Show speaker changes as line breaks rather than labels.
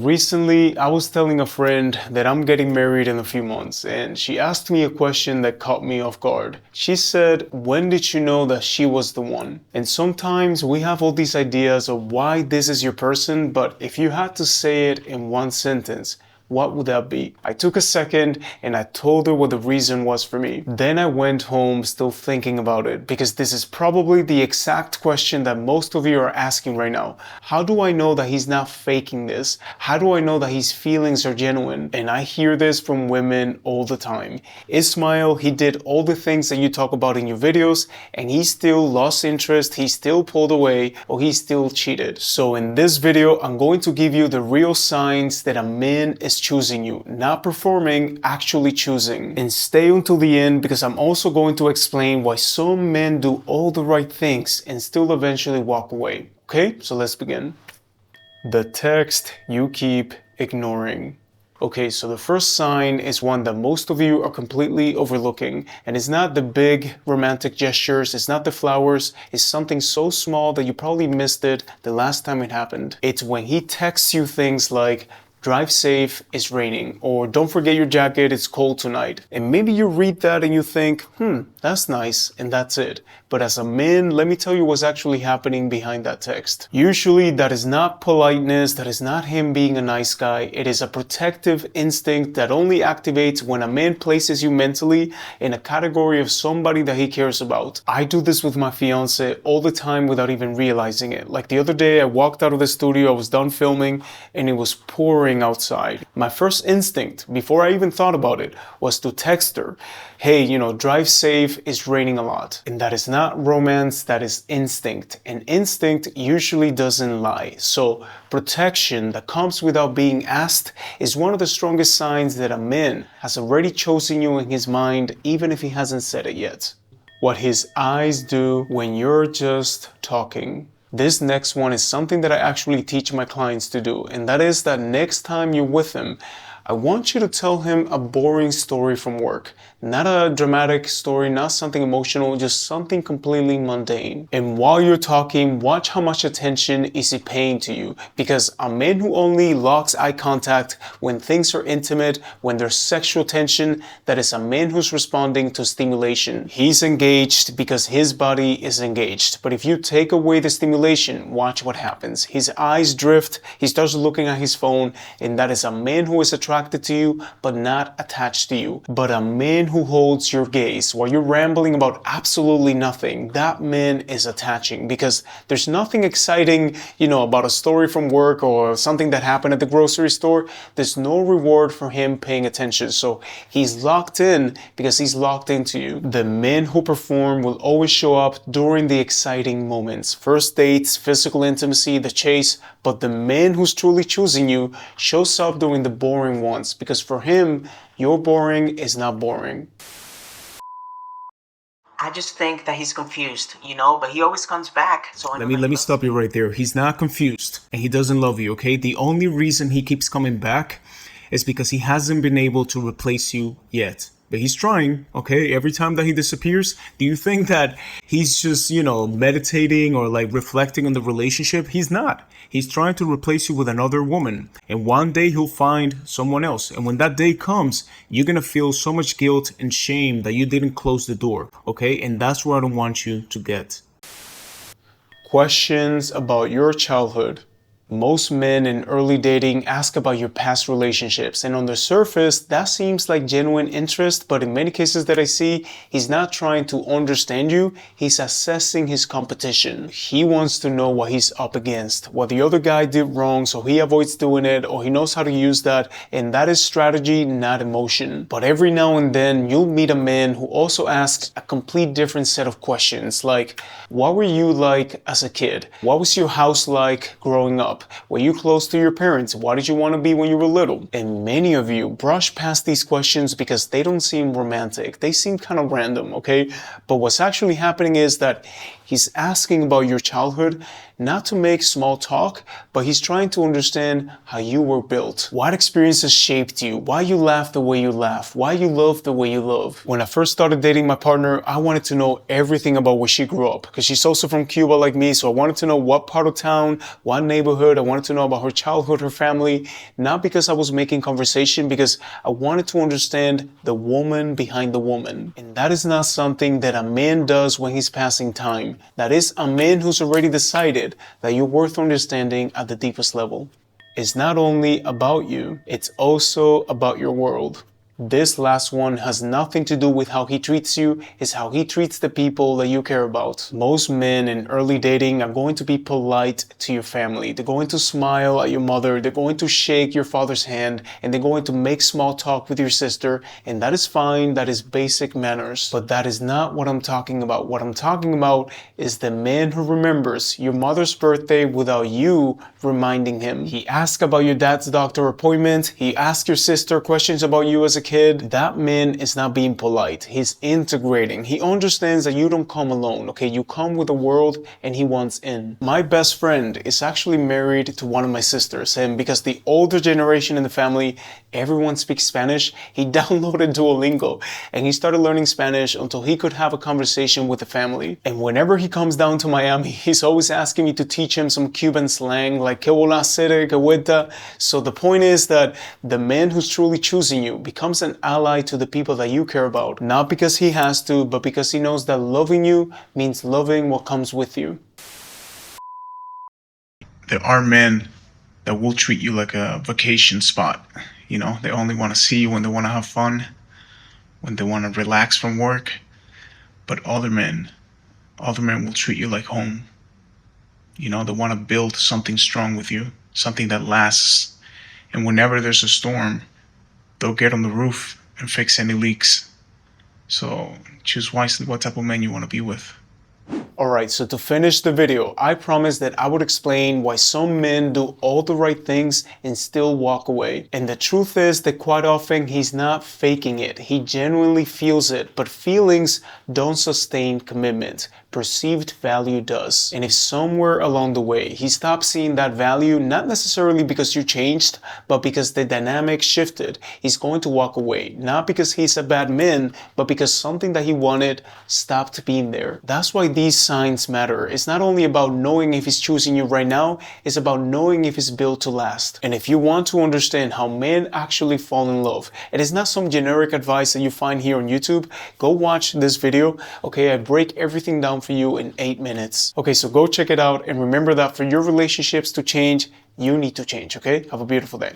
Recently, I was telling a friend that I'm getting married in a few months, and she asked me a question that caught me off guard. She said, "When did you know that she was the one?" And sometimes we have all these ideas of why this is your person, but if you had to say it in one sentence, what would that be? I took a second and I told her what the reason was for me. Then I went home still thinking about it, because this is probably the exact question that most of you are asking right now. How do I know that he's not faking this? How do I know that his feelings are genuine? And I hear this from women all the time. Ismael, he did all the things that you talk about in your videos, and he still lost interest, he still pulled away, or he still cheated. So in this video, I'm going to give you the real signs that a man is choosing you, not performing, actually choosing. And stay until the end, because I'm also going to explain why some men do all the right things and still eventually walk away. Okay, so let's begin. The text you keep ignoring. Okay, so the first sign is one that most of you are completely overlooking, and it's not the big romantic gestures, it's not the flowers, it's something so small that you probably missed it the last time it happened. It's when he texts you things like, "Drive safe, it's raining," or "Don't forget your jacket, it's cold tonight." And maybe you read that and you think, that's nice, and that's it. But as a man, let me tell you what's actually happening behind that text. Usually that is not politeness, that is not him being a nice guy. It is a protective instinct that only activates when a man places you mentally in a category of somebody that he cares about. I do this with my fiance all the time without even realizing it. Like the other day, I walked out of the studio, I was done filming, and it was pouring outside. My first instinct, before I even thought about it, was to text her, "Hey, drive safe, it's raining a lot." And that is not romance, that is instinct. And instinct usually doesn't lie. So protection that comes without being asked is one of the strongest signs that a man has already chosen you in his mind, even if he hasn't said it yet. What his eyes do when you're just talking. This next one is something that I actually teach my clients to do, and that is that next time you're with him, I want you to tell him a boring story from work. Not a dramatic story, not something emotional, just something completely mundane. And while you're talking, watch how much attention is he paying to you. Because a man who only locks eye contact when things are intimate, when there's sexual tension, that is a man who's responding to stimulation. He's engaged because his body is engaged. But if you take away the stimulation, watch what happens. His eyes drift, he starts looking at his phone, and that is a man who is attracted to you but not attached to you. But a man who holds your gaze while you're rambling about absolutely nothing, that man is attaching, because there's nothing exciting, about a story from work or something that happened at the grocery store. There's no reward for him paying attention. So he's locked in because he's locked into you. The men who perform will always show up during the exciting moments, first dates, physical intimacy, the chase. But the man who's truly choosing you shows up during the boring ones, because for him, your boring is not boring.
I just think that he's confused, but he always comes back. So
let me stop you right there. He's not confused, and he doesn't love you, okay? The only reason he keeps coming back is because he hasn't been able to replace you yet. But he's trying, okay? Every time that he disappears, do you think that he's just, meditating or like reflecting on the relationship? He's not. He's trying to replace you with another woman. And one day he'll find someone else. And when that day comes, you're gonna feel so much guilt and shame that you didn't close the door, okay? And that's where I don't want you to get. Questions about your childhood. Most men in early dating ask about your past relationships, and on the surface, that seems like genuine interest, but in many cases that I see, he's not trying to understand you, he's assessing his competition. He wants to know what he's up against, what the other guy did wrong so he avoids doing it, or he knows how to use that, and that is strategy, not emotion. But every now and then, you'll meet a man who also asks a complete different set of questions, like, what were you like as a kid? What was your house like growing up? Were you close to your parents? What did you want to be when you were little? And many of you brush past these questions because they don't seem romantic. They seem kind of random, okay? But what's actually happening is that he's asking about your childhood, not to make small talk, but he's trying to understand how you were built. What experiences shaped you? Why you laugh the way you laugh? Why you love the way you love? When I first started dating my partner, I wanted to know everything about where she grew up, because she's also from Cuba like me, so I wanted to know what part of town, what neighborhood, childhood. I wanted to know about her childhood, her family, not because I was making conversation, because I wanted to understand the woman behind the woman. And that is not something that a man does when he's passing time. That is a man who's already decided that you're worth understanding at the deepest level. It's not only about you, it's also about your world. This last one has nothing to do with how he treats you, it's how he treats the people that you care about. Most men in early dating are going to be polite to your family. They're going to smile at your mother, they're going to shake your father's hand, and they're going to make small talk with your sister, and that is fine, that is basic manners. But that is not what I'm talking about. What I'm talking about is the man who remembers your mother's birthday without you reminding him. He asks about your dad's doctor appointment, he asks your sister questions about you as a kid. That man is not being polite. He's integrating. He understands that you don't come alone, okay? You come with the world and he wants in. My best friend is actually married to one of my sisters, and because the older generation in the family, everyone speaks Spanish, he downloaded Duolingo and he started learning Spanish until he could have a conversation with the family. And whenever he comes down to Miami, he's always asking me to teach him some Cuban slang like que vola sere, que vuelta. So the point is that the man who's truly choosing you becomes an ally to the people that you care about, not because he has to, but because he knows that loving you means loving what comes with you.
There are men that will treat you like a vacation spot. You know, they only want to see you when they want to have fun, when they want to relax from work. But other men will treat you like home. You know, they want to build something strong with you, something that lasts. And whenever there's a storm, they'll get on the roof and fix any leaks. So choose wisely what type of man you want to be with.
Alright, so to finish the video, I promised that I would explain why some men do all the right things and still walk away. And the truth is that quite often he's not faking it. He genuinely feels it, but feelings don't sustain commitment. Perceived value does. And if somewhere along the way he stops seeing that value, not necessarily because you changed, but because the dynamic shifted, he's going to walk away. Not because he's a bad man, but because something that he wanted stopped being there. That's why these signs matter. It's not only about knowing if he's choosing you right now, it's about knowing if he's built to last. And if you want to understand how men actually fall in love, it is not some generic advice that you find here on YouTube, go watch this video. Okay, I break everything down for you in 8 minutes. Okay, so go check it out, and remember that for your relationships to change, you need to change, okay? Have a beautiful day.